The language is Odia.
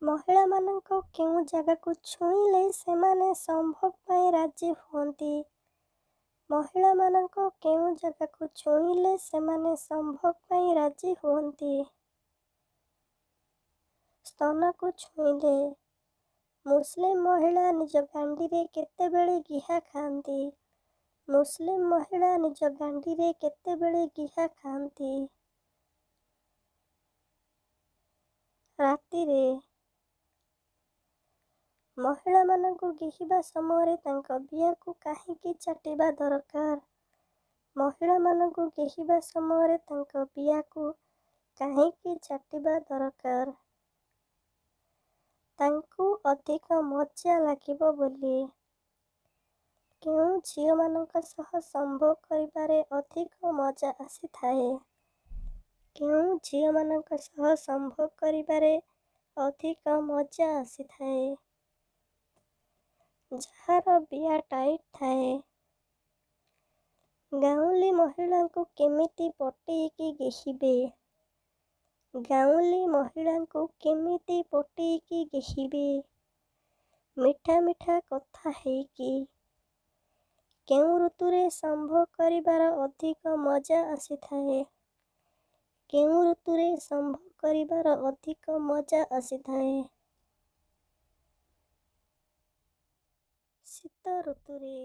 ମହିଳାମାନଙ୍କ କେଉଁ ଜାଗାକୁ ଛୁଇଁଲେ ସେମାନେ ସମ୍ଭୋଗ ପାଇଁ ରାଜି ହୁଅନ୍ତି? ମହିଳାମାନଙ୍କ କେଉଁ ଜାଗାକୁ ଛୁଇଁଲେ ସେମାନେ ସମ୍ଭୋଗ ପାଇଁ ରାଜି ହୁଅନ୍ତି? ସ୍ତନକୁ ଛୁଇଁଲେ। ମୁସଲିମ ମହିଳା ନିଜ ଗାଣ୍ଡିରେ କେତେବେଳେ ଗିହା ଖାଆନ୍ତି? ମୁସଲିମ ମହିଳା ନିଜ ଗାଣ୍ଡିରେ କେତେବେଳେ ଗିହା ଖାଆନ୍ତି? ରାତିରେ। ମହିଳାମାନଙ୍କୁ ଗିହିବା ସମୟରେ ତାଙ୍କ ବିଆକୁ କାହିଁକି ଚାଟିବା ଦରକାର? ମହିଳାମାନଙ୍କୁ ଗିହିବା ସମୟରେ ତାଙ୍କ ବିଆକୁ କାହିଁକି ଚାଟିବା ଦରକାର? ତାଙ୍କୁ ଅଧିକ ମଜା ଲାଗିବ ବୋଲି। କେଉଁ ଝିଅମାନଙ୍କ ସହ ସମ୍ଭୋଗ କରିବାରେ ଅଧିକ ମଜା ଆସିଥାଏ? କେଉଁ ଝିଅମାନଙ୍କ ସହ ସମ୍ଭୋଗ କରିବାରେ ଅଧିକ ମଜା ଆସିଥାଏ? ଯାହାର ବିଆ ଟାଇଟ୍ ଥାଏ। ଗାଉଁଲି ମହିଳାଙ୍କୁ କେମିତି ପଟେଇକି ଗିହିବେ? ଗାଉଁଲି ମହିଳାଙ୍କୁ କେମିତି ପଟେଇକି ଗିହିବେ? ମିଠା ମିଠା କଥା ହେଇକି। କେଉଁ ଋତୁରେ ସମ୍ଭୋଗ କରିବାର ଅଧିକ ମଜା ଆସିଥାଏ? କେଉଁ ଋତୁରେ ସମ୍ଭୋଗ କରିବାର ଅଧିକ ମଜା ଆସିଥାଏ? ଶୀତ ଋତୁରେ।